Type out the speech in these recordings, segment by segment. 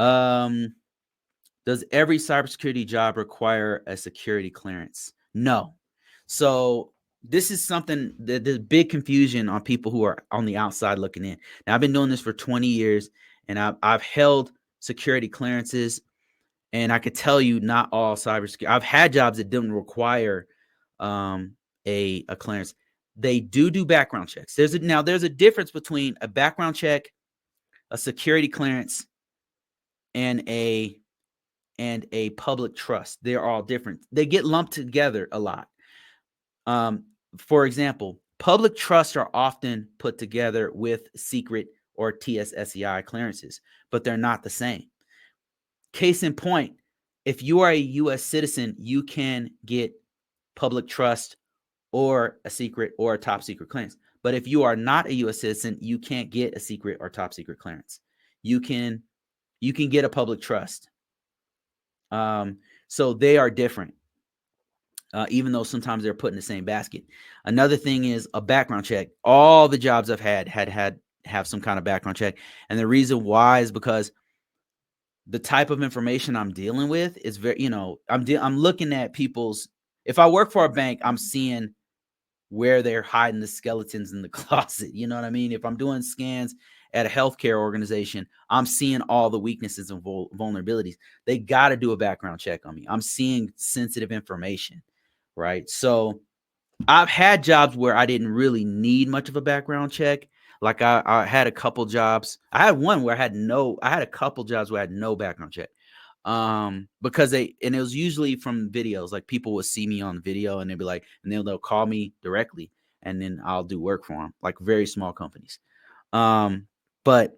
Um, does every cybersecurity job require a security clearance? No. So this is something that there's big confusion on people who are on the outside looking in. Now, I've been doing this for 20 years, and I've held security clearances, and I could tell you not all cybersecurity. I've had jobs that didn't require a clearance. They do background checks. There's a difference between a background check, a security clearance, and a public trust. They're all different. They get lumped together a lot. For example, public trusts are often put together with secret or TSSCI clearances, but they're not the same. Case in point, if you are a U.S. citizen, you can get public trust or a secret or a top secret clearance. But if you are not a U.S. citizen, you can't get a secret or top secret clearance. You can get a public trust. So they are different, even though sometimes they're put in the same basket. Another thing is a background check. All the jobs I've had have some kind of background check, and the reason why is because the type of information I'm dealing with is very, I'm looking at people's. If I work for a bank, I'm seeing where they're hiding the skeletons in the closet. You know what I mean? If I'm doing scans at a healthcare organization, I'm seeing all the weaknesses and vulnerabilities. They got to do a background check on me. I'm seeing sensitive information, right? So I've had jobs where I didn't really need much of a background check. Like I had a couple jobs. I had one where I had a couple jobs where I had no background check. Because it was usually from videos. Like people would see me on video and they'd be like, and they'll call me directly, and then I'll do work for them, like very small companies. But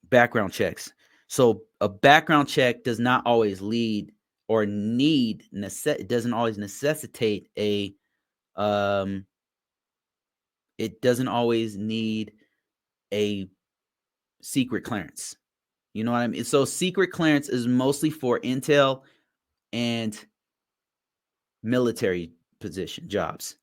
background checks. So a background check does not always lead or it doesn't always necessitate it doesn't always need a secret clearance. You know what I mean? So secret clearance is mostly for intel and military position jobs.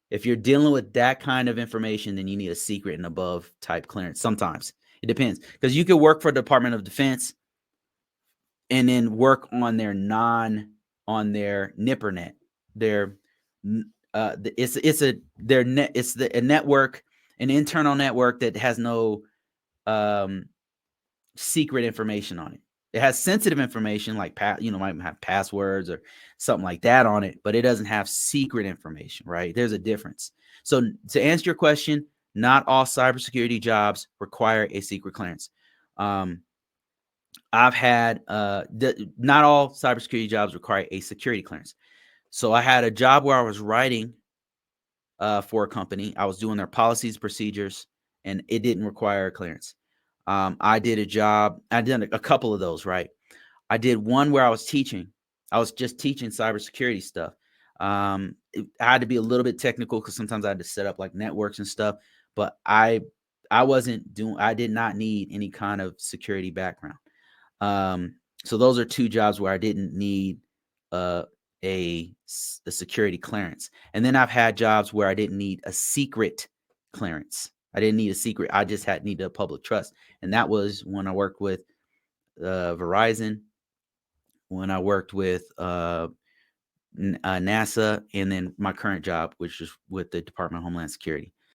If you're dealing with that kind of information, then you need a secret and above type clearance. Sometimes it depends, because you could work for the Department of Defense and then work on their NIPRNet. It's a network, an internal network that has no secret information on it. It has sensitive information like might have passwords or something like that on it, but it doesn't have secret information, right? There's a difference. So to answer your question, not all cybersecurity jobs require a secret clearance. I've had not all cybersecurity jobs require a security clearance. So I had a job where I was writing for a company. I was doing their policies, procedures, and it didn't require a clearance. I did a couple of those, right? I did one where I was teaching. I was just teaching cybersecurity stuff. I had to be a little bit technical because sometimes I had to set up like networks and stuff, but I did not need any kind of security background. So those are two jobs where I didn't need a security clearance. And then I've had jobs where I didn't need a secret clearance. I didn't need a secret. I just needed a public trust. And that was when I worked with Verizon, when I worked with NASA, and then my current job, which is with the Department of Homeland Security.